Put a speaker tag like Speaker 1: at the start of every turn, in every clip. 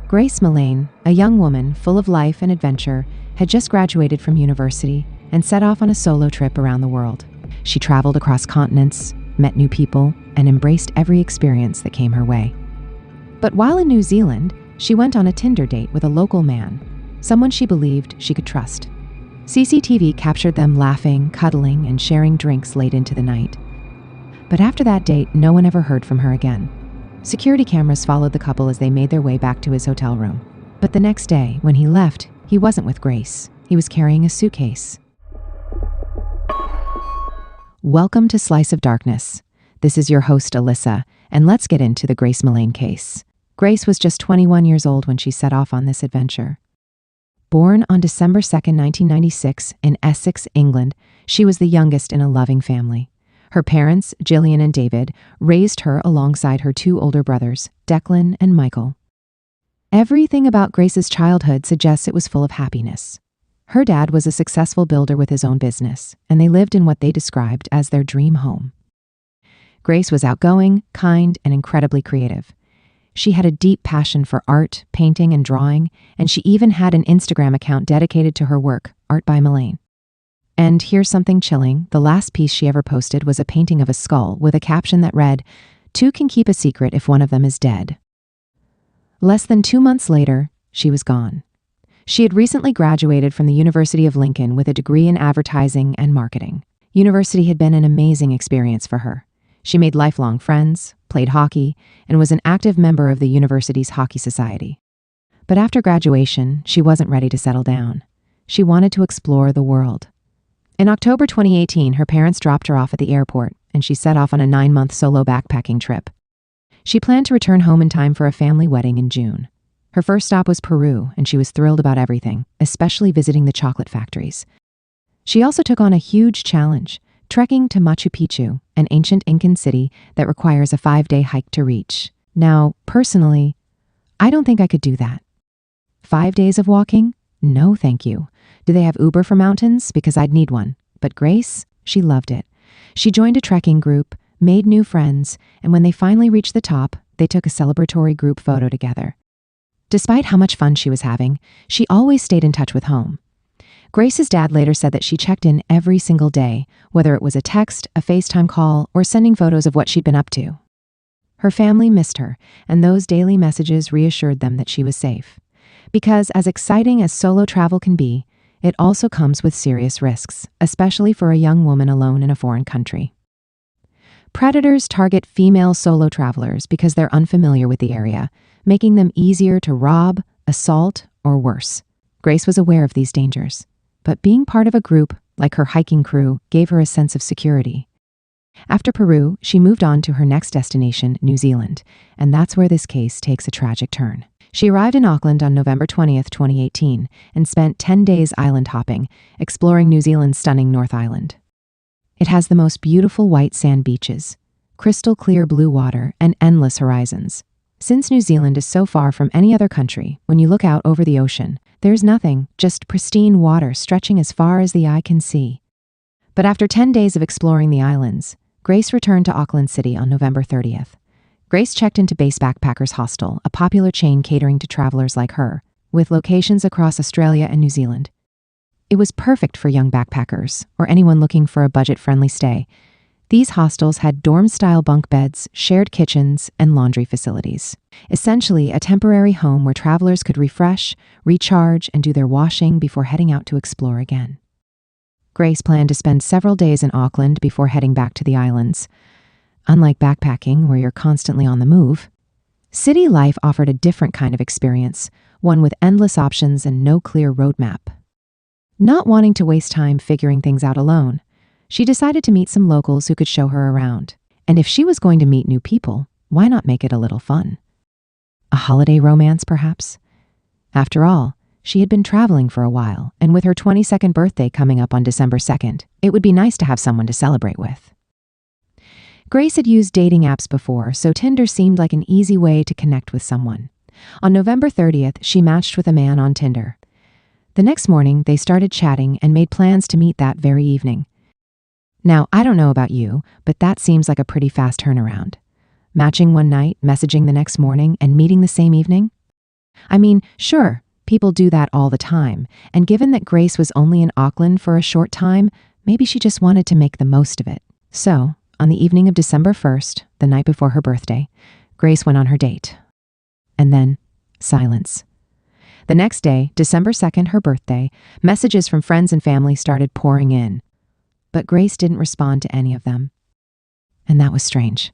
Speaker 1: Grace Millane, a young woman full of life and adventure, had just graduated from university and set off on a solo trip around the world. She traveled across continents, met new people, and embraced every experience that came her way. But while in New Zealand, she went on a Tinder date with a local man, someone she believed she could trust. CCTV captured them laughing, cuddling, and sharing drinks late into the night. But after that date, no one ever heard from her again. Security cameras followed the couple as they made their way back to his hotel room. But the next day, when he left, he wasn't with Grace. He was carrying a suitcase. Welcome to Slice of Darkness. This is your host, Alyssa, and let's get into the Grace Millane case. Grace was just 21 years old when she set off on this adventure. Born on December 2nd, 1996, in Essex, England, she was the youngest in a loving family. Her parents, Gillian and David, raised her alongside her two older brothers, Declan and Michael. Everything about Grace's childhood suggests it was full of happiness. Her dad was a successful builder with his own business, and they lived in what they described as their dream home. Grace was outgoing, kind, and incredibly creative. She had a deep passion for art, painting, and drawing, and she even had an Instagram account dedicated to her work, Art by Millane. And here's something chilling. The last piece she ever posted was a painting of a skull with a caption that read, "Two can keep a secret if one of them is dead." Less than 2 months later, she was gone. She had recently graduated from the University of Lincoln with a degree in advertising and marketing. University had been an amazing experience for her. She made lifelong friends, played hockey, and was an active member of the university's hockey society. But after graduation, she wasn't ready to settle down. She wanted to explore the world. In October 2018, her parents dropped her off at the airport, and she set off on a 9-month solo backpacking trip. She planned to return home in time for a family wedding in June. Her first stop was Peru, and she was thrilled about everything, especially visiting the chocolate factories. She also took on a huge challenge, trekking to Machu Picchu, an ancient Incan city that requires a 5-day hike to reach. Now, personally, I don't think I could do that. 5 days of walking? No, thank you. Do they have Uber for mountains? Because I'd need one. But Grace, she loved it. She joined a trekking group, made new friends, and when they finally reached the top, they took a celebratory group photo together. Despite how much fun she was having, she always stayed in touch with home. Grace's dad later said that she checked in every single day, whether it was a text, a FaceTime call, or sending photos of what she'd been up to. Her family missed her, and those daily messages reassured them that she was safe. Because as exciting as solo travel can be, it also comes with serious risks, especially for a young woman alone in a foreign country. Predators target female solo travelers because they're unfamiliar with the area, making them easier to rob, assault, or worse. Grace was aware of these dangers, but being part of a group, like her hiking crew, gave her a sense of security. After Peru, she moved on to her next destination, New Zealand, and that's where this case takes a tragic turn. She arrived in Auckland on November 20th, 2018, and spent 10 days island hopping, exploring New Zealand's stunning North Island. It has the most beautiful white sand beaches, crystal clear blue water, and endless horizons. Since New Zealand is so far from any other country, when you look out over the ocean, there's nothing, just pristine water stretching as far as the eye can see. But after 10 days of exploring the islands, Grace returned to Auckland City on November 30th. Grace checked into Base Backpackers Hostel, a popular chain catering to travelers like her, with locations across Australia and New Zealand. It was perfect for young backpackers, or anyone looking for a budget-friendly stay. These hostels had dorm-style bunk beds, shared kitchens, and laundry facilities. Essentially, a temporary home where travelers could refresh, recharge, and do their washing before heading out to explore again. Grace planned to spend several days in Auckland before heading back to the islands. Unlike backpacking, where you're constantly on the move, city life offered a different kind of experience, one with endless options and no clear roadmap. Not wanting to waste time figuring things out alone, she decided to meet some locals who could show her around. And if she was going to meet new people, why not make it a little fun? A holiday romance, perhaps? After all, she had been traveling for a while, and with her 22nd birthday coming up on December 2nd, it would be nice to have someone to celebrate with. Grace had used dating apps before, so Tinder seemed like an easy way to connect with someone. On November 30th, she matched with a man on Tinder. The next morning, they started chatting and made plans to meet that very evening. Now, I don't know about you, but that seems like a pretty fast turnaround. Matching one night, messaging the next morning, and meeting the same evening? I mean, sure, people do that all the time, and given that Grace was only in Auckland for a short time, maybe she just wanted to make the most of it. So, on the evening of December 1st, the night before her birthday, Grace went on her date. And then, silence. The next day, December 2nd, her birthday, messages from friends and family started pouring in. But Grace didn't respond to any of them. And that was strange.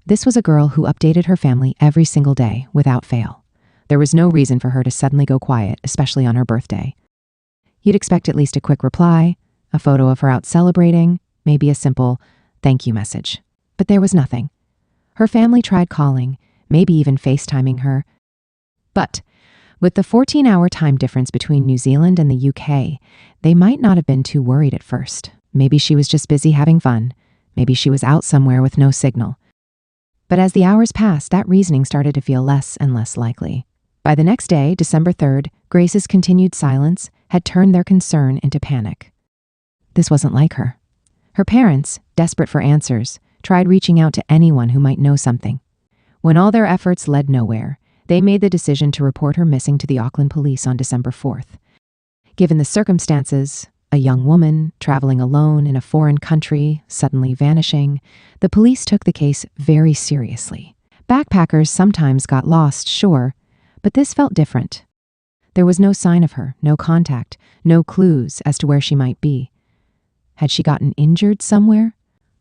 Speaker 1: This was a girl who updated her family every single day, without fail. There was no reason for her to suddenly go quiet, especially on her birthday. You'd expect at least a quick reply, a photo of her out celebrating, maybe a simple thank you message. But there was nothing. Her family tried calling, maybe even FaceTiming her. But with the 14-hour time difference between New Zealand and the UK, they might not have been too worried at first. Maybe she was just busy having fun. Maybe she was out somewhere with no signal. But as the hours passed, that reasoning started to feel less and less likely. By the next day, December 3rd, Grace's continued silence had turned their concern into panic. This wasn't like her. Her parents, desperate for answers, tried reaching out to anyone who might know something. When all their efforts led nowhere, they made the decision to report her missing to the Auckland police on December 4th. Given the circumstances, a young woman traveling alone in a foreign country, suddenly vanishing, the police took the case very seriously. Backpackers sometimes got lost, sure, but this felt different. There was no sign of her, no contact, no clues as to where she might be. Had she gotten injured somewhere?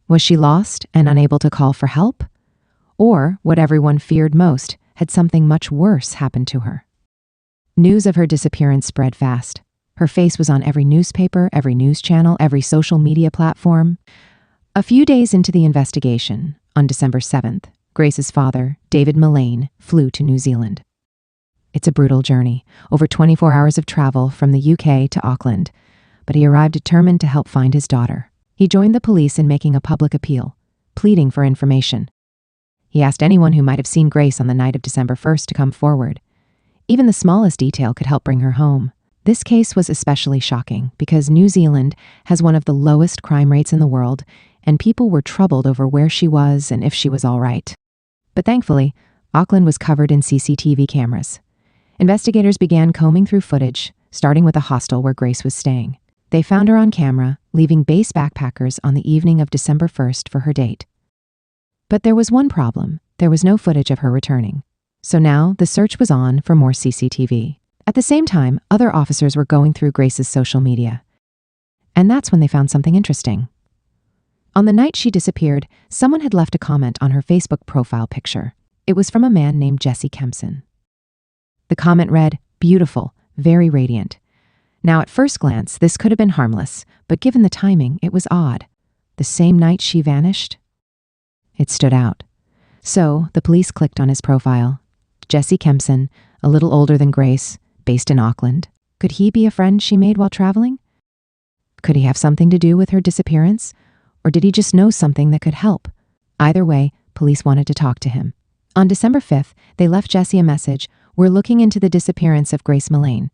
Speaker 1: Was she lost and unable to call for help? Or, what everyone feared most, had something much worse happened to her? News of her disappearance spread fast. Her face was on every newspaper, every news channel, every social media platform. A few days into the investigation, on December 7th, Grace's father, David Millane, flew to New Zealand. It's a brutal journey, over 24 hours of travel from the UK to Auckland, but he arrived determined to help find his daughter. He joined the police in making a public appeal, pleading for information. He asked anyone who might have seen Grace on the night of December 1st to come forward. Even the smallest detail could help bring her home. This case was especially shocking because New Zealand has one of the lowest crime rates in the world, and people were troubled over where she was and if she was all right. But thankfully, Auckland was covered in CCTV cameras. Investigators began combing through footage, starting with a hostel where Grace was staying. They found her on camera, leaving base backpackers on the evening of December 1st for her date. But there was one problem. There was no footage of her returning. So now the search was on for more CCTV. At the same time, other officers were going through Grace's social media. And that's when they found something interesting. On the night she disappeared, someone had left a comment on her Facebook profile picture. It was from a man named Jesse Kempson. The comment read, "Beautiful, very radiant." Now, at first glance, this could have been harmless, but given the timing, it was odd. The same night she vanished? It stood out. So, the police clicked on his profile. Jesse Kempson, a little older than Grace, based in Auckland. Could he be a friend she made while traveling? Could he have something to do with her disappearance? Or did he just know something that could help? Either way, police wanted to talk to him. On December 5th, they left Jesse a message, "We're looking into the disappearance of Grace Millane.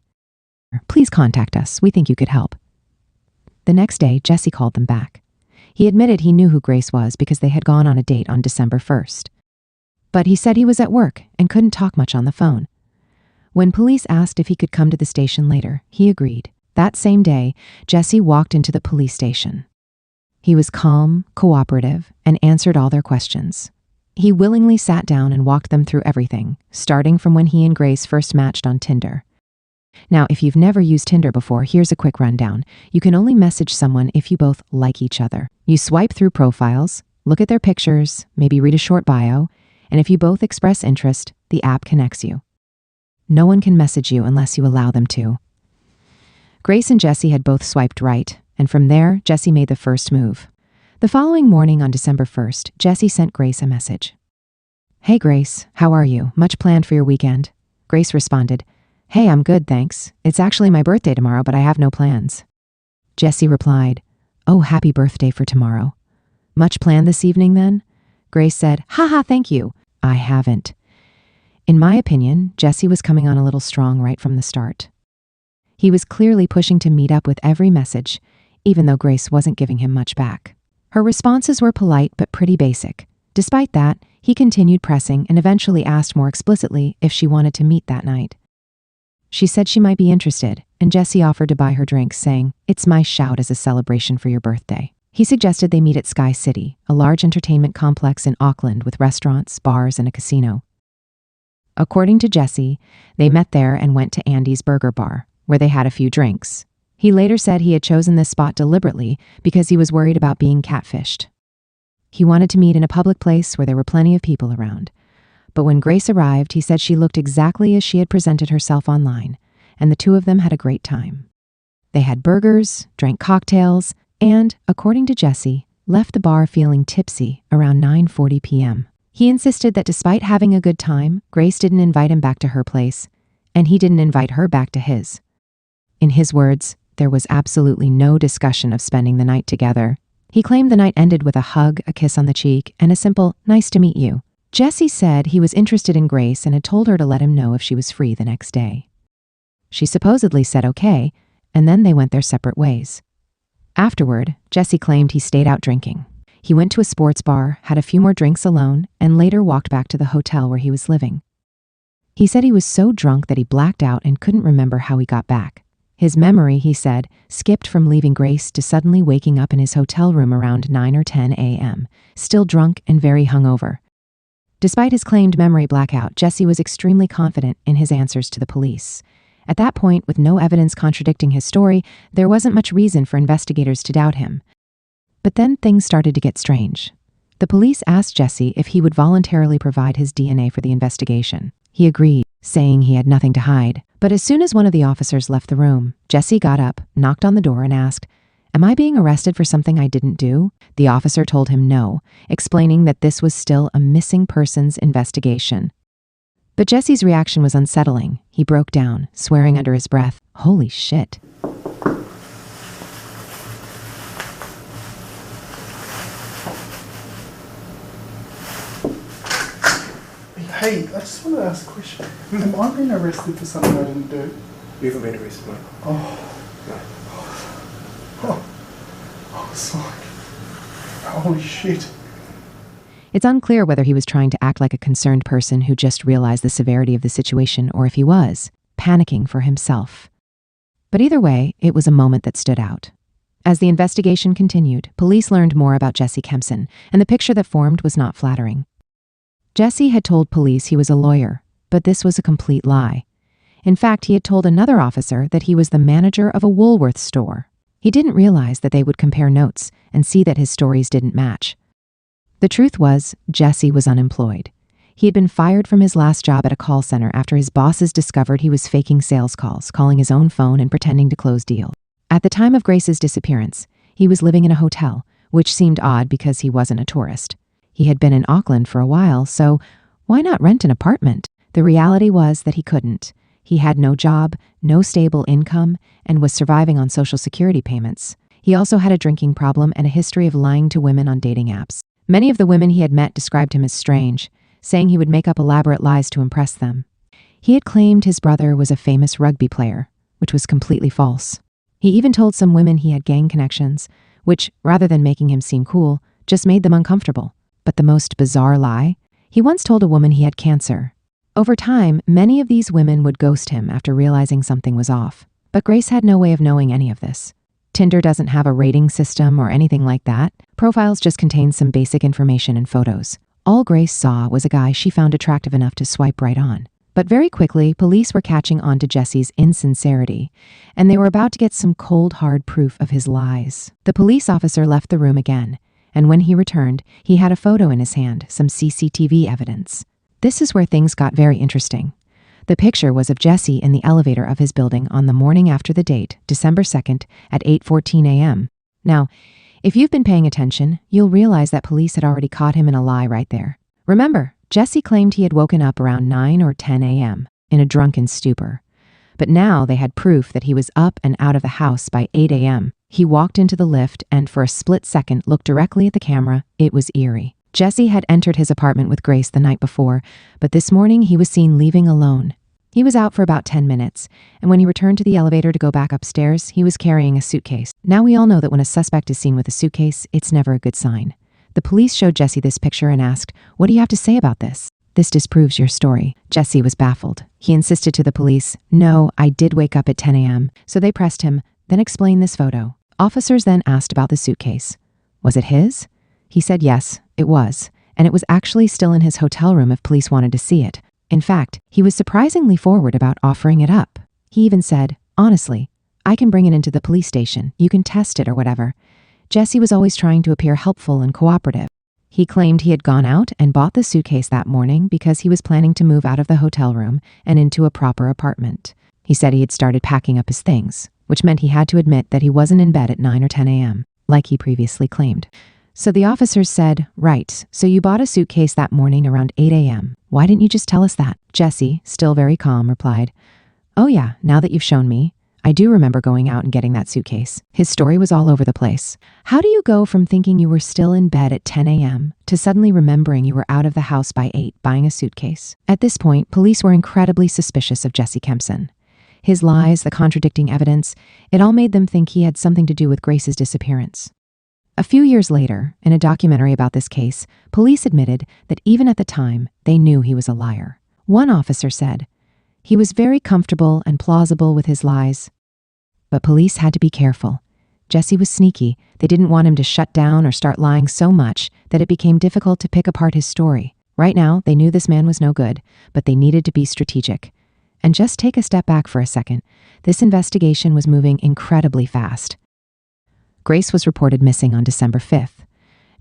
Speaker 1: Please contact us. We think you could help." The next day, Jesse called them back. He admitted he knew who Grace was because they had gone on a date on December 1st. But he said he was at work and couldn't talk much on the phone. When police asked if he could come to the station later, he agreed. That same day, Jesse walked into the police station. He was calm, cooperative, and answered all their questions. He willingly sat down and walked them through everything, starting from when he and Grace first matched on Tinder. Now, if you've never used Tinder before, here's a quick rundown. You can only message someone if you both like each other. You swipe through profiles, look at their pictures, maybe read a short bio, and if you both express interest, the app connects you. No one can message you unless you allow them to. Grace and Jesse had both swiped right, and from there, Jesse made the first move. The following morning on December 1st, Jesse sent Grace a message. "Hey Grace, how are you? Much planned for your weekend?" Grace responded, "Hey, I'm good, thanks. It's actually my birthday tomorrow, but I have no plans." Jesse replied, "Oh, happy birthday for tomorrow. Much planned this evening then?" Grace said, "Haha, thank you. I haven't." In my opinion, Jesse was coming on a little strong right from the start. He was clearly pushing to meet up with every message, even though Grace wasn't giving him much back. Her responses were polite but pretty basic. Despite that, He continued pressing and eventually asked more explicitly if she wanted to meet that night. She said she might be interested, and Jesse offered to buy her drinks, saying, "It's my shout as a celebration for your birthday." He suggested they meet at Sky City, a large entertainment complex in Auckland with restaurants, bars, and a casino. According to Jesse, they met there and went to Andy's Burger Bar, where they had a few drinks. He later said he had chosen this spot deliberately because he was worried about being catfished. He wanted to meet in a public place where there were plenty of people around. But when Grace arrived, he said she looked exactly as she had presented herself online, and the two of them had a great time. They had burgers, drank cocktails, and, according to Jesse, left the bar feeling tipsy around 9:40 p.m. He insisted that despite having a good time, Grace didn't invite him back to her place, and he didn't invite her back to his. In his words, there was absolutely no discussion of spending the night together. He claimed the night ended with a hug, a kiss on the cheek, and a simple, "Nice to meet you." Jesse said he was interested in Grace and had told her to let him know if she was free the next day. She supposedly said okay, and then they went their separate ways. Afterward, Jesse claimed he stayed out drinking. He went to a sports bar, had a few more drinks alone, and later walked back to the hotel where he was living. He said he was so drunk that he blacked out and couldn't remember how he got back. His memory, he said, skipped from leaving Grace to suddenly waking up in his hotel room around 9 or 10 a.m., still drunk and very hungover. Despite his claimed memory blackout, Jesse was extremely confident in his answers to the police. At that point, with no evidence contradicting his story, there wasn't much reason for investigators to doubt him. But then things started to get strange. The police asked Jesse if he would voluntarily provide his DNA for the investigation. He agreed, saying he had nothing to hide. But as soon as one of the officers left the room, Jesse got up, knocked on the door, and asked, "Am I being arrested for something I didn't do?" The officer told him no, explaining that this was still a missing persons investigation. But Jesse's reaction was unsettling. He broke down, swearing under his breath, "Holy shit."
Speaker 2: Hey, I just want to ask a question. Am I being arrested for something I didn't do?
Speaker 3: You haven't been arrested, mate.
Speaker 2: Oh.
Speaker 3: No.
Speaker 2: I was like, holy shit.
Speaker 1: It's unclear whether he was trying to act like a concerned person who just realized the severity of the situation or if he was panicking for himself. But either way, it was a moment that stood out. As the investigation continued, police learned more about Jesse Kempson, and the picture that formed was not flattering. Jesse had told police he was a lawyer, but this was a complete lie. In fact, he had told another officer that he was the manager of a Woolworths store. He didn't realize that they would compare notes and see that his stories didn't match. The truth was, Jesse was unemployed. He had been fired from his last job at a call center after his bosses discovered he was faking sales calls, calling his own phone and pretending to close deals. At the time of Grace's disappearance, he was living in a hotel, which seemed odd because he wasn't a tourist. He had been in Auckland for a while, so why not rent an apartment? The reality was that he couldn't. He had no job, no stable income, and was surviving on Social Security payments. He also had a drinking problem and a history of lying to women on dating apps. Many of the women he had met described him as strange, saying he would make up elaborate lies to impress them. He had claimed his brother was a famous rugby player, which was completely false. He even told some women he had gang connections, which, rather than making him seem cool, just made them uncomfortable. But the most bizarre lie? He once told a woman he had cancer. Over time, many of these women would ghost him after realizing something was off. But Grace had no way of knowing any of this. Tinder doesn't have a rating system or anything like that. Profiles just contain some basic information and photos. All Grace saw was a guy she found attractive enough to swipe right on. But very quickly, police were catching on to Jesse's insincerity, and they were about to get some cold, hard proof of his lies. The police officer left the room again, and when he returned, he had a photo in his hand, some CCTV evidence. This is where things got very interesting. The picture was of Jesse in the elevator of his building on the morning after the date, December 2nd, at 8:14 a.m. Now, if you've been paying attention, you'll realize that police had already caught him in a lie right there. Remember, Jesse claimed he had woken up around 9 or 10 a.m. in a drunken stupor. But now they had proof that he was up and out of the house by 8 a.m. He walked into the lift and for a split second looked directly at the camera. It was eerie. Jesse had entered his apartment with Grace the night before, but this morning he was seen leaving alone. He was out for about 10 minutes, and when he returned to the elevator to go back upstairs, he was carrying a suitcase. Now we all know that when a suspect is seen with a suitcase, it's never a good sign. The police showed Jesse this picture and asked, "What do you have to say about this? This disproves your story." Jesse was baffled. He insisted to the police, "No, I did wake up at 10 a.m. So they pressed him, then explained this photo. Officers then asked about the suitcase. Was it his? He said yes, it was, and it was actually still in his hotel room if police wanted to see it. In fact, he was surprisingly forward about offering it up. He even said, "Honestly, I can bring it into the police station. You can test it or whatever." Jesse was always trying to appear helpful and cooperative. He claimed he had gone out and bought the suitcase that morning because he was planning to move out of the hotel room and into a proper apartment. He said he had started packing up his things, which meant he had to admit that he wasn't in bed at 9 or 10 a.m., like he previously claimed. So the officers said, "Right, so you bought a suitcase that morning around 8 a.m. Why didn't you just tell us that?" Jesse, still very calm, replied, "Oh yeah, now that you've shown me, I do remember going out and getting that suitcase." His story was all over the place. How do you go from thinking you were still in bed at 10 a.m. to suddenly remembering you were out of the house by 8 buying a suitcase? At this point, police were incredibly suspicious of Jesse Kempson. His lies, the contradicting evidence, it all made them think he had something to do with Grace's disappearance. A few years later, in a documentary about this case, police admitted that even at the time, they knew he was a liar. One officer said, "He was very comfortable and plausible with his lies." But police had to be careful. Jesse was sneaky. They didn't want him to shut down or start lying so much that it became difficult to pick apart his story. Right now, they knew this man was no good, but they needed to be strategic. And just take a step back for a second. This investigation was moving incredibly fast. Grace was reported missing on December 5th.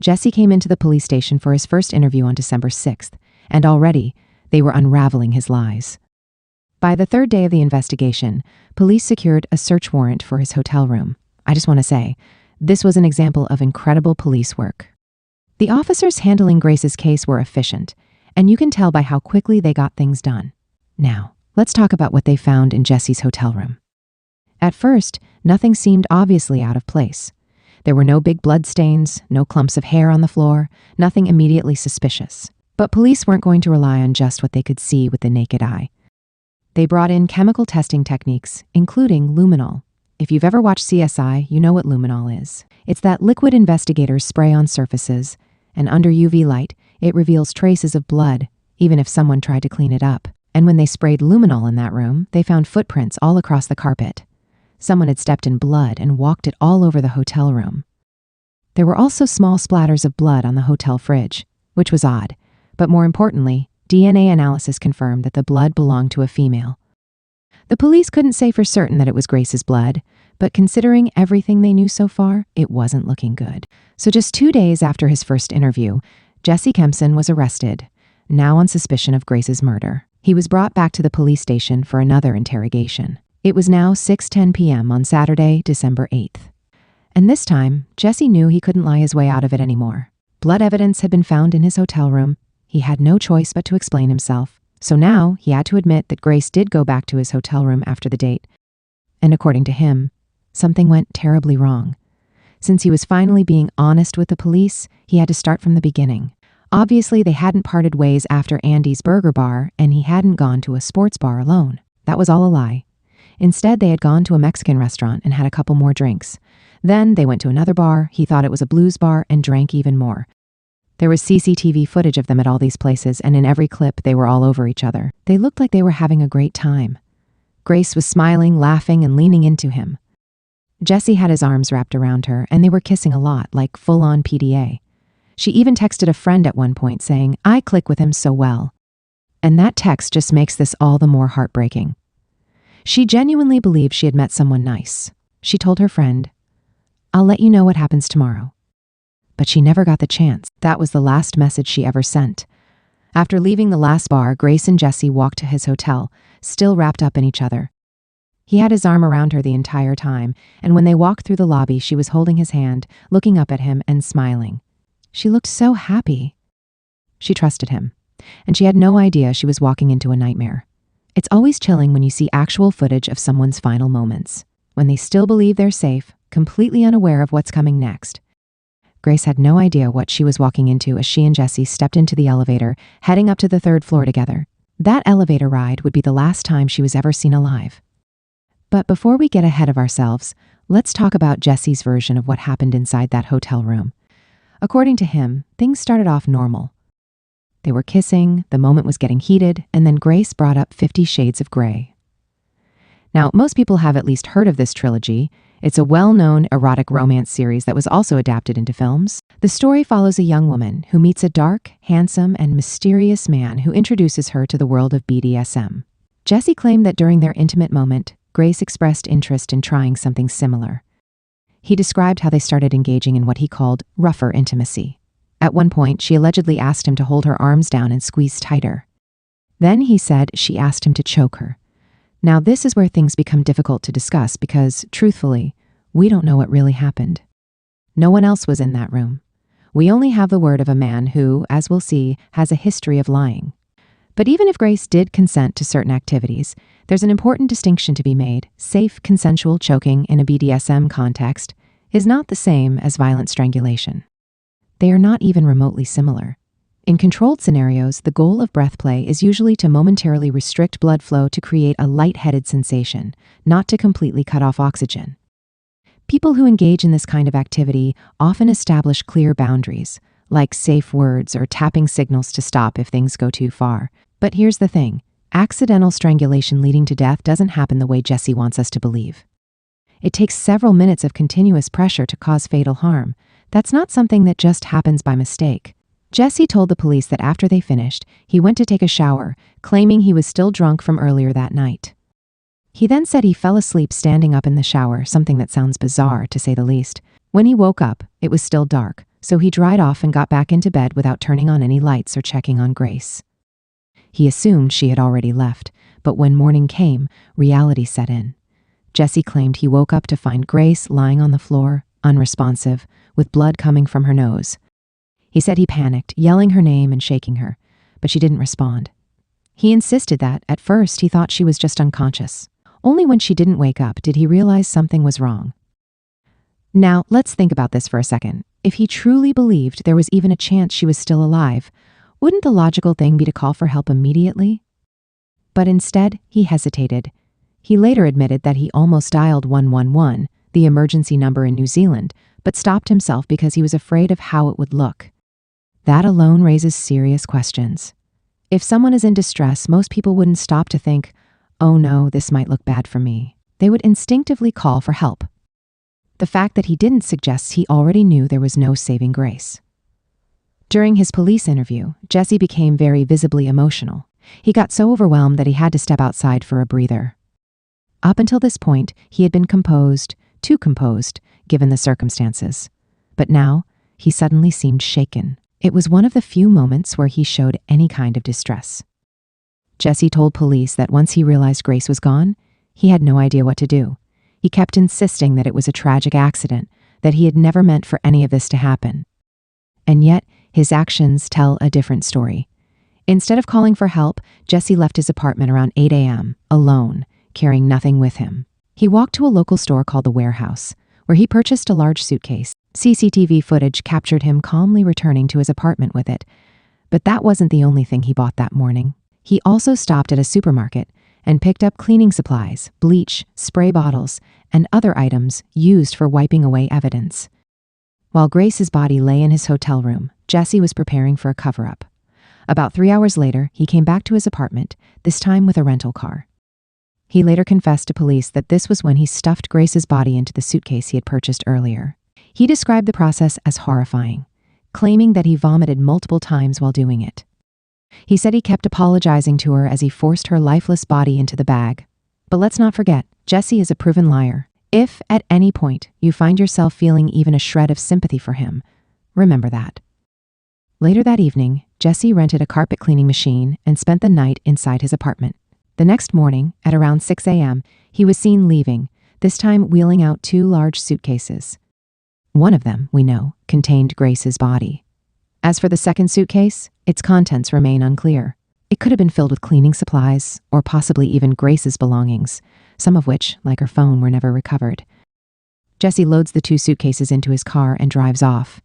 Speaker 1: Jesse came into the police station for his first interview on December 6th, and already they were unraveling his lies. By the third day of the investigation, police secured a search warrant for his hotel room. I just want to say, this was an example of incredible police work. The officers handling Grace's case were efficient, and you can tell by how quickly they got things done. Now, let's talk about what they found in Jesse's hotel room. At first, nothing seemed obviously out of place. There were no big blood stains, no clumps of hair on the floor, nothing immediately suspicious. But police weren't going to rely on just what they could see with the naked eye. They brought in chemical testing techniques, including luminol. If you've ever watched CSI, you know what luminol is. It's that liquid investigators spray on surfaces, and under UV light, it reveals traces of blood, even if someone tried to clean it up. And when they sprayed luminol in that room, they found footprints all across the carpet. Someone had stepped in blood and walked it all over the hotel room. There were also small splatters of blood on the hotel fridge, which was odd, but more importantly, DNA analysis confirmed that the blood belonged to a female. The police couldn't say for certain that it was Grace's blood, but considering everything they knew so far, it wasn't looking good. So just 2 days after his first interview, Jesse Kempson was arrested, now on suspicion of Grace's murder. He was brought back to the police station for another interrogation. It was now 6:10 p.m. on Saturday, December 8th. And this time, Jesse knew he couldn't lie his way out of it anymore. Blood evidence had been found in his hotel room. He had no choice but to explain himself. So now he had to admit that Grace did go back to his hotel room after the date. And according to him, something went terribly wrong. Since he was finally being honest with the police, he had to start from the beginning. Obviously, they hadn't parted ways after Andy's Burger Bar, and he hadn't gone to a sports bar alone. That was all a lie. Instead, they had gone to a Mexican restaurant and had a couple more drinks. Then they went to another bar, he thought it was a blues bar, and drank even more. There was CCTV footage of them at all these places, and in every clip, they were all over each other. They looked like they were having a great time. Grace was smiling, laughing, and leaning into him. Jesse had his arms wrapped around her, and they were kissing a lot, like full-on PDA. She even texted a friend at one point saying, "I click with him so well." And that text just makes this all the more heartbreaking. She genuinely believed she had met someone nice. She told her friend, "I'll let you know what happens tomorrow." But she never got the chance. That was the last message she ever sent. After leaving the last bar, Grace and Jesse walked to his hotel, still wrapped up in each other. He had his arm around her the entire time, and when they walked through the lobby, she was holding his hand, looking up at him and smiling. She looked so happy. She trusted him, and she had no idea she was walking into a nightmare. It's always chilling when you see actual footage of someone's final moments, when they still believe they're safe, completely unaware of what's coming next. Grace had no idea what she was walking into as she and Jesse stepped into the elevator, heading up to the 3rd floor together. That elevator ride would be the last time she was ever seen alive. But before we get ahead of ourselves, let's talk about Jesse's version of what happened inside that hotel room. According to him, things started off normal. They were kissing, the moment was getting heated, and then Grace brought up 50 Shades of Grey. Now, most people have at least heard of this trilogy. It's a well-known erotic romance series that was also adapted into films. The story follows a young woman who meets a dark, handsome, and mysterious man who introduces her to the world of BDSM. Jesse claimed that during their intimate moment, Grace expressed interest in trying something similar. He described how they started engaging in what he called rougher intimacy. At one point, she allegedly asked him to hold her arms down and squeeze tighter. Then he said she asked him to choke her. Now, this is where things become difficult to discuss because, truthfully, we don't know what really happened. No one else was in that room. We only have the word of a man who, as we'll see, has a history of lying. But even if Grace did consent to certain activities, there's an important distinction to be made. Safe, consensual choking in a BDSM context is not the same as violent strangulation. They are not even remotely similar. In controlled scenarios, the goal of breath play is usually to momentarily restrict blood flow to create a lightheaded sensation, not to completely cut off oxygen. People who engage in this kind of activity often establish clear boundaries, like safe words or tapping signals to stop if things go too far. But here's the thing. Accidental strangulation leading to death doesn't happen the way Jesse wants us to believe. It takes several minutes of continuous pressure to cause fatal harm. That's not something that just happens by mistake. Jesse told the police that after they finished, he went to take a shower, claiming he was still drunk from earlier that night. He then said he fell asleep standing up in the shower, something that sounds bizarre to say the least. When he woke up, it was still dark, so he dried off and got back into bed without turning on any lights or checking on Grace. He assumed she had already left, but when morning came, reality set in. Jesse claimed he woke up to find Grace lying on the floor, unresponsive, with blood coming from her nose. He said he panicked, yelling her name and shaking her, but she didn't respond. He insisted that, at first, he thought she was just unconscious. Only when she didn't wake up did he realize something was wrong. Now, let's think about this for a second. If he truly believed there was even a chance she was still alive, wouldn't the logical thing be to call for help immediately? But instead, he hesitated. He later admitted that he almost dialed 111, the emergency number in New Zealand, but stopped himself because he was afraid of how it would look. That alone raises serious questions. If someone is in distress, most people wouldn't stop to think, oh no, this might look bad for me. They would instinctively call for help. The fact that he didn't suggests he already knew there was no saving Grace. During his police interview, Jesse became very visibly emotional. He got so overwhelmed that he had to step outside for a breather. Up until this point, he had been composed, too composed, given the circumstances. But now, he suddenly seemed shaken. It was one of the few moments where he showed any kind of distress. Jesse told police that once he realized Grace was gone, he had no idea what to do. He kept insisting that it was a tragic accident, that he had never meant for any of this to happen. And yet, his actions tell a different story. Instead of calling for help, Jesse left his apartment around 8 a.m., alone, carrying nothing with him. He walked to a local store called The Warehouse, where he purchased a large suitcase. CCTV footage captured him calmly returning to his apartment with it. But that wasn't the only thing he bought that morning. He also stopped at a supermarket and picked up cleaning supplies, bleach, spray bottles, and other items used for wiping away evidence. While Grace's body lay in his hotel room, Jesse was preparing for a cover-up. About 3 hours later, he came back to his apartment, this time with a rental car. He later confessed to police that this was when he stuffed Grace's body into the suitcase he had purchased earlier. He described the process as horrifying, claiming that he vomited multiple times while doing it. He said he kept apologizing to her as he forced her lifeless body into the bag. But let's not forget, Jesse is a proven liar. If, at any point, you find yourself feeling even a shred of sympathy for him, remember that. Later that evening, Jesse rented a carpet cleaning machine and spent the night inside his apartment. The next morning, at around 6 a.m., he was seen leaving, this time wheeling out 2 large suitcases. One of them, we know, contained Grace's body. As for the second suitcase, its contents remain unclear. It could have been filled with cleaning supplies, or possibly even Grace's belongings, some of which, like her phone, were never recovered. Jesse loads the 2 suitcases into his car and drives off.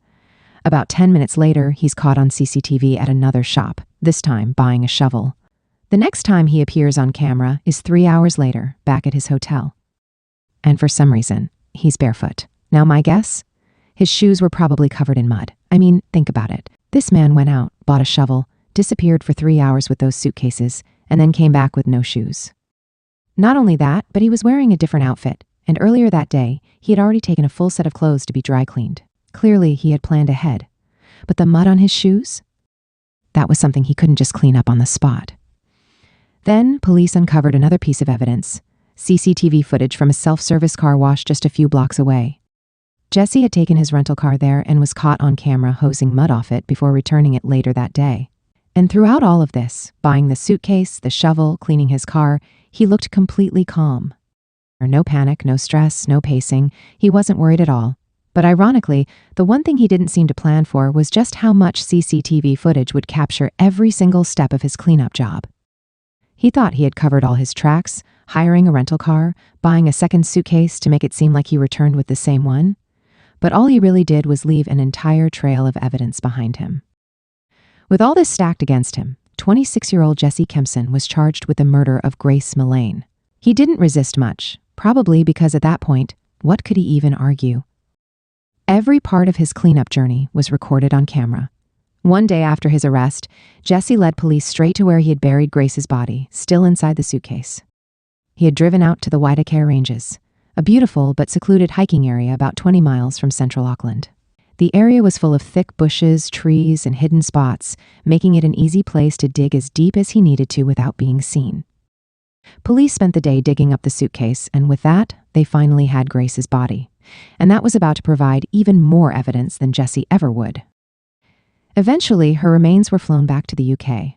Speaker 1: About 10 minutes later, he's caught on CCTV at another shop, this time buying a shovel. The next time he appears on camera is 3 hours later, back at his hotel. And for some reason, he's barefoot. Now my guess? His shoes were probably covered in mud. I mean, think about it. This man went out, bought a shovel, disappeared for 3 hours with those suitcases, and then came back with no shoes. Not only that, but he was wearing a different outfit, and earlier that day, he had already taken a full set of clothes to be dry cleaned. Clearly, he had planned ahead. But the mud on his shoes? That was something he couldn't just clean up on the spot. Then, police uncovered another piece of evidence, CCTV footage from a self-service car wash just a few blocks away. Jesse had taken his rental car there and was caught on camera hosing mud off it before returning it later that day. And throughout all of this, buying the suitcase, the shovel, cleaning his car, he looked completely calm. No panic, no stress, no pacing. He wasn't worried at all. But ironically, the one thing he didn't seem to plan for was just how much CCTV footage would capture every single step of his cleanup job. He thought he had covered all his tracks, hiring a rental car, buying a second suitcase to make it seem like he returned with the same one. But all he really did was leave an entire trail of evidence behind him. With all this stacked against him, 26-year-old Jesse Kempson was charged with the murder of Grace Millane. He didn't resist much, probably because at that point, what could he even argue? Every part of his cleanup journey was recorded on camera. One day after his arrest, Jesse led police straight to where he had buried Grace's body, still inside the suitcase. He had driven out to the Adhering Ranges, a beautiful but secluded hiking area about 20 miles from central Auckland. The area was full of thick bushes, trees, and hidden spots, making it an easy place to dig as deep as he needed to without being seen. Police spent the day digging up the suitcase, and with that, they finally had Grace's body. And that was about to provide even more evidence than Jesse ever would. Eventually, her remains were flown back to the UK,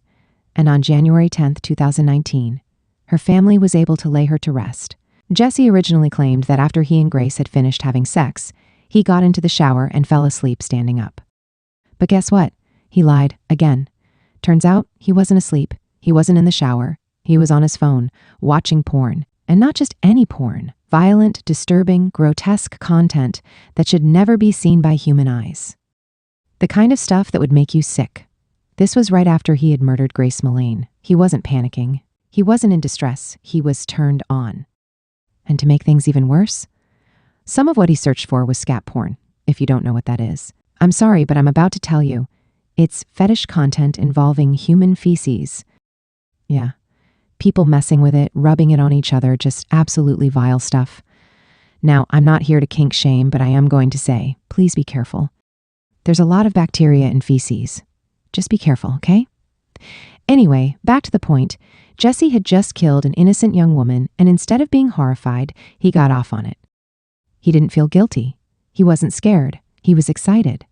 Speaker 1: and on January 10, 2019, her family was able to lay her to rest. Jesse originally claimed that after he and Grace had finished having sex, he got into the shower and fell asleep standing up. But guess what? He lied again. Turns out he wasn't asleep. He wasn't in the shower. He was on his phone, watching porn. And not just any porn. Violent, disturbing, grotesque content that should never be seen by human eyes. The kind of stuff that would make you sick. This was right after he had murdered Grace Millane. He wasn't panicking. He wasn't in distress. He was turned on. And to make things even worse, some of what he searched for was scat porn, if you don't know what that is. I'm sorry, but I'm about to tell you. It's fetish content involving human feces. Yeah, people messing with it, rubbing it on each other, just absolutely vile stuff. Now, I'm not here to kink shame, but I am going to say, please be careful. There's a lot of bacteria in feces. Just be careful, okay? Anyway, back to the point. Jesse had just killed an innocent young woman, and instead of being horrified, he got off on it. He didn't feel guilty. He wasn't scared. He was excited.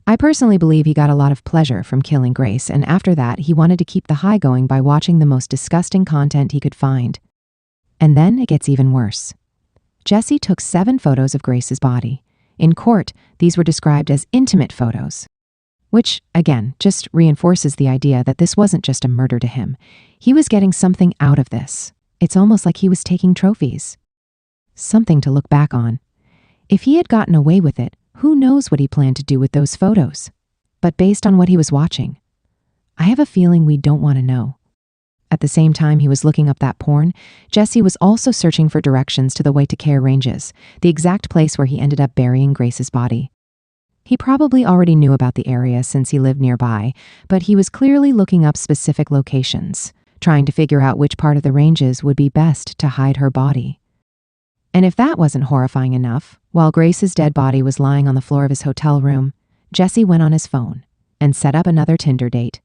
Speaker 1: I personally believe he got a lot of pleasure from killing Grace, and after that, he wanted to keep the high going by watching the most disgusting content he could find. And then it gets even worse. Jesse took 7 photos of Grace's body. In court, these were described as intimate photos. Which, again, just reinforces the idea that this wasn't just a murder to him. He was getting something out of this. It's almost like he was taking trophies. Something to look back on. If he had gotten away with it, who knows what he planned to do with those photos? But based on what he was watching, I have a feeling we don't want to know. At the same time he was looking up that porn, Jesse was also searching for directions to the Adhering Ranges, the exact place where he ended up burying Grace's body. He probably already knew about the area since he lived nearby, but he was clearly looking up specific locations, trying to figure out which part of the ranges would be best to hide her body. And if that wasn't horrifying enough, while Grace's dead body was lying on the floor of his hotel room, Jesse went on his phone and set up another Tinder date.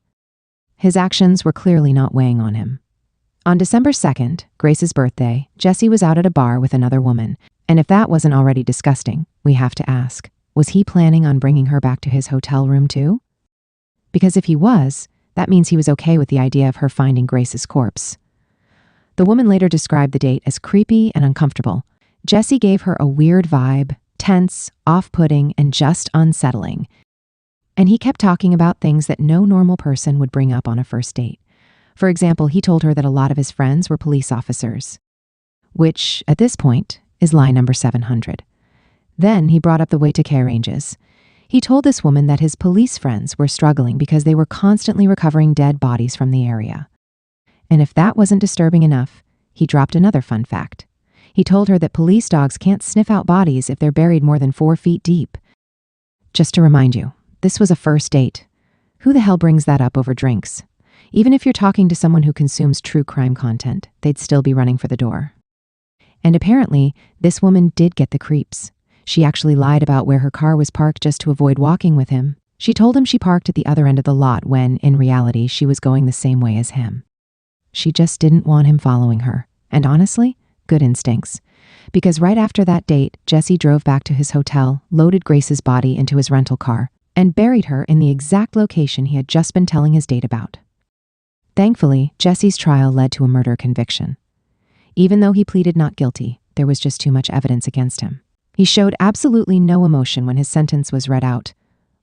Speaker 1: His actions were clearly not weighing on him. On December 2nd, Grace's birthday, Jesse was out at a bar with another woman, and if that wasn't already disgusting, we have to ask, was he planning on bringing her back to his hotel room too? Because if he was, that means he was okay with the idea of her finding Grace's corpse. The woman later described the date as creepy and uncomfortable. Jesse gave her a weird vibe, tense, off-putting, and just unsettling. And he kept talking about things that no normal person would bring up on a first date. For example, he told her that a lot of his friends were police officers, which, at this point, is lie number 700. Then he brought up the Adhering Ranges. He told this woman that his police friends were struggling because they were constantly recovering dead bodies from the area. And if that wasn't disturbing enough, he dropped another fun fact. He told her that police dogs can't sniff out bodies if they're buried more than 4 feet deep. Just to remind you, this was a first date. Who the hell brings that up over drinks? Even if you're talking to someone who consumes true crime content, they'd still be running for the door. And apparently, this woman did get the creeps. She actually lied about where her car was parked just to avoid walking with him. She told him she parked at the other end of the lot when, in reality, she was going the same way as him. She just didn't want him following her. And honestly, good instincts. Because right after that date, Jesse drove back to his hotel, loaded Grace's body into his rental car, and buried her in the exact location he had just been telling his date about. Thankfully, Jesse's trial led to a murder conviction. Even though he pleaded not guilty, there was just too much evidence against him. He showed absolutely no emotion when his sentence was read out: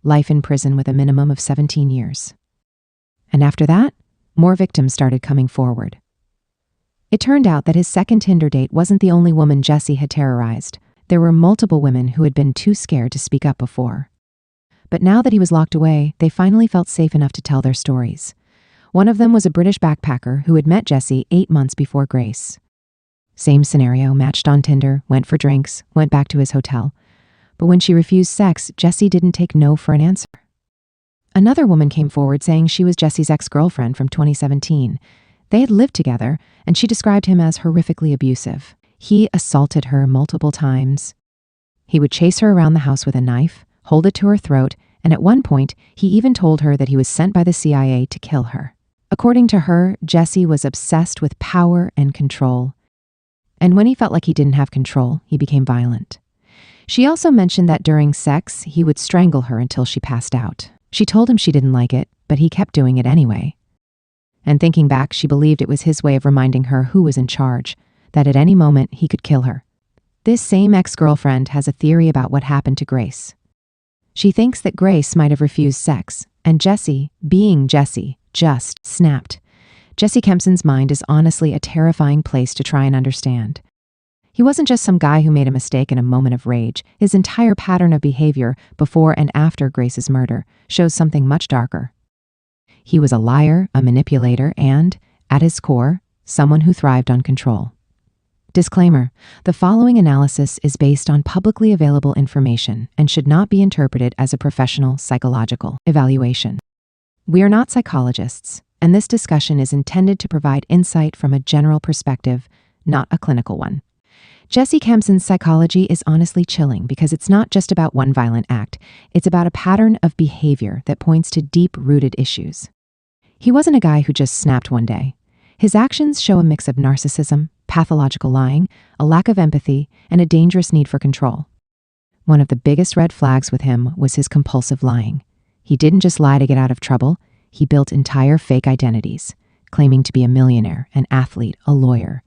Speaker 1: life in prison with a minimum of 17 years. And after that, more victims started coming forward. It turned out that his second Tinder date wasn't the only woman Jesse had terrorized. There were multiple women who had been too scared to speak up before. But now that he was locked away, they finally felt safe enough to tell their stories. One of them was a British backpacker who had met Jesse 8 months before Grace. Same scenario, matched on Tinder, went for drinks, went back to his hotel. But when she refused sex, Jesse didn't take no for an answer. Another woman came forward saying she was Jesse's ex-girlfriend from 2017. They had lived together, and she described him as horrifically abusive. He assaulted her multiple times. He would chase her around the house with a knife, hold it to her throat, and at one point, he even told her that he was sent by the CIA to kill her. According to her, Jesse was obsessed with power and control. And when he felt like he didn't have control, he became violent. She also mentioned that during sex, he would strangle her until she passed out. She told him she didn't like it, but he kept doing it anyway. And thinking back, she believed it was his way of reminding her who was in charge, that at any moment he could kill her. This same ex-girlfriend has a theory about what happened to Grace. She thinks that Grace might have refused sex, and Jesse, being Jesse, just snapped. Jesse Kempson's mind is honestly a terrifying place to try and understand. He wasn't just some guy who made a mistake in a moment of rage. His entire pattern of behavior before and after Grace's murder shows something much darker. He was a liar, a manipulator, and, at his core, someone who thrived on control. Disclaimer: the following analysis is based on publicly available information and should not be interpreted as a professional psychological evaluation. We are not psychologists, and this discussion is intended to provide insight from a general perspective, not a clinical one. Jesse Kempson's psychology is honestly chilling because it's not just about one violent act. It's about a pattern of behavior that points to deep-rooted issues. He wasn't a guy who just snapped one day. His actions show a mix of narcissism, pathological lying, a lack of empathy, and a dangerous need for control. One of the biggest red flags with him was his compulsive lying. He didn't just lie to get out of trouble. He built entire fake identities, claiming to be a millionaire, an athlete, a lawyer.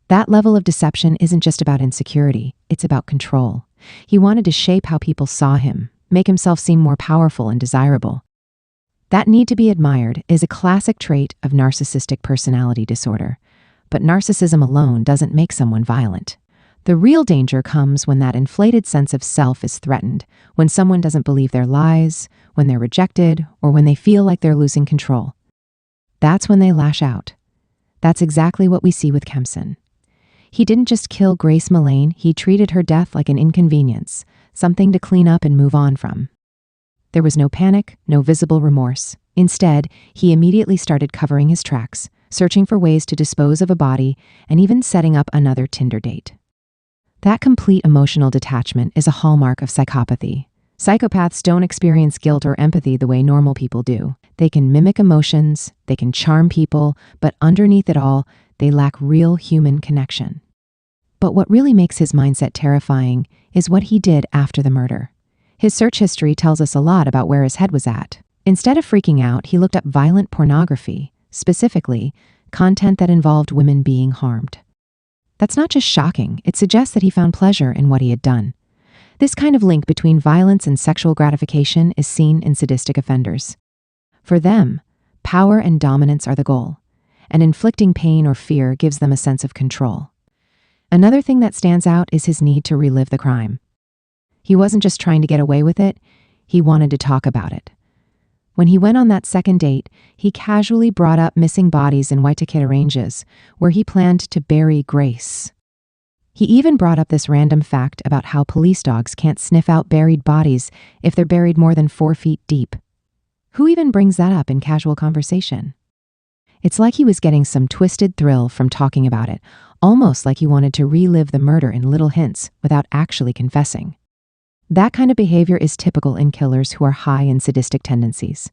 Speaker 1: That level of deception isn't just about insecurity, it's about control. He wanted to shape how people saw him, make himself seem more powerful and desirable. That need to be admired is a classic trait of narcissistic personality disorder. But narcissism alone doesn't make someone violent. The real danger comes when that inflated sense of self is threatened, when someone doesn't believe their lies, when they're rejected, or when they feel like they're losing control. That's when they lash out. That's exactly what we see with Kempson. He didn't just kill Grace Millane, he treated her death like an inconvenience, something to clean up and move on from. There was no panic, no visible remorse. Instead, he immediately started covering his tracks, searching for ways to dispose of a body, and even setting up another Tinder date. That complete emotional detachment is a hallmark of psychopathy. Psychopaths don't experience guilt or empathy the way normal people do. They can mimic emotions, they can charm people, but underneath it all, they lack real human connection. But what really makes his mindset terrifying is what he did after the murder. His search history tells us a lot about where his head was at. Instead of freaking out, he looked up violent pornography, specifically, content that involved women being harmed. That's not just shocking, it suggests that he found pleasure in what he had done. This kind of link between violence and sexual gratification is seen in sadistic offenders. For them, power and dominance are the goal, and inflicting pain or fear gives them a sense of control. Another thing that stands out is his need to relive the crime. He wasn't just trying to get away with it, he wanted to talk about it. When he went on that second date, he casually brought up missing bodies in Waitakere Ranges, where he planned to bury Grace. He even brought up this random fact about how police dogs can't sniff out buried bodies if they're buried more than 4 feet deep. Who even brings that up in casual conversation? It's like he was getting some twisted thrill from talking about it, almost like he wanted to relive the murder in little hints without actually confessing. That kind of behavior is typical in killers who are high in sadistic tendencies.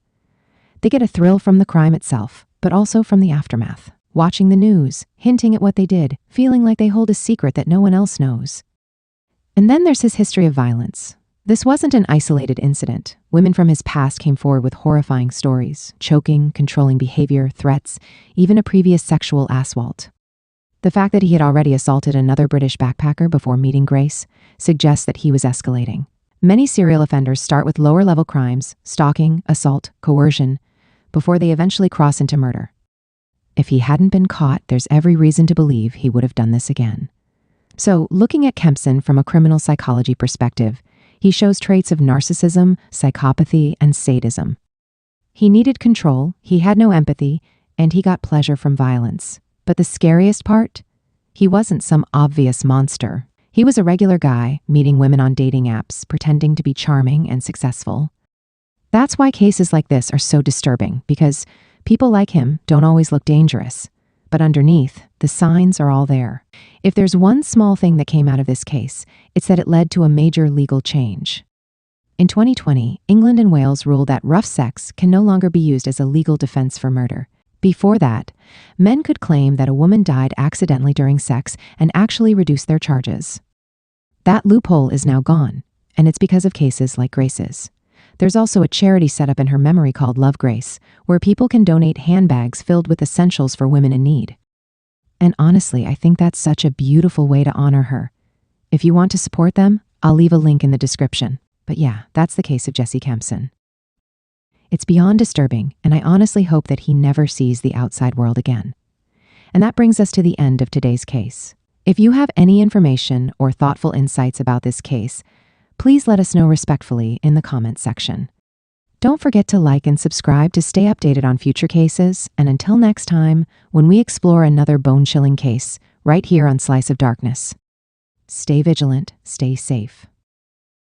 Speaker 1: They get a thrill from the crime itself, but also from the aftermath. Watching the news, hinting at what they did, feeling like they hold a secret that no one else knows. And then there's his history of violence. This wasn't an isolated incident. Women from his past came forward with horrifying stories, choking, controlling behavior, threats, even a previous sexual assault. The fact that he had already assaulted another British backpacker before meeting Grace suggests that he was escalating. Many serial offenders start with lower-level crimes, stalking, assault, coercion, before they eventually cross into murder. If he hadn't been caught, there's every reason to believe he would have done this again. So, looking at Kempson from a criminal psychology perspective, he shows traits of narcissism, psychopathy, and sadism. He needed control, he had no empathy, and he got pleasure from violence. But the scariest part? He wasn't some obvious monster. He was a regular guy, meeting women on dating apps, pretending to be charming and successful. That's why cases like this are so disturbing, because people like him don't always look dangerous. But underneath, the signs are all there. If there's one small thing that came out of this case, it's that it led to a major legal change. In 2020, England and Wales ruled that rough sex can no longer be used as a legal defense for murder. Before that, men could claim that a woman died accidentally during sex and actually reduce their charges. That loophole is now gone, and it's because of cases like Grace's. There's also a charity set up in her memory called Love Grace, where people can donate handbags filled with essentials for women in need. And honestly, I think that's such a beautiful way to honor her. If you want to support them, I'll leave a link in the description. But yeah, that's the case of Jesse Kempson. It's beyond disturbing, and I honestly hope that he never sees the outside world again. And that brings us to the end of today's case. If you have any information or thoughtful insights about this case, please let us know respectfully in the comments section. Don't forget to like and subscribe to stay updated on future cases, and until next time, when we explore another bone-chilling case, right here on Slice of Darkness. Stay vigilant, stay safe.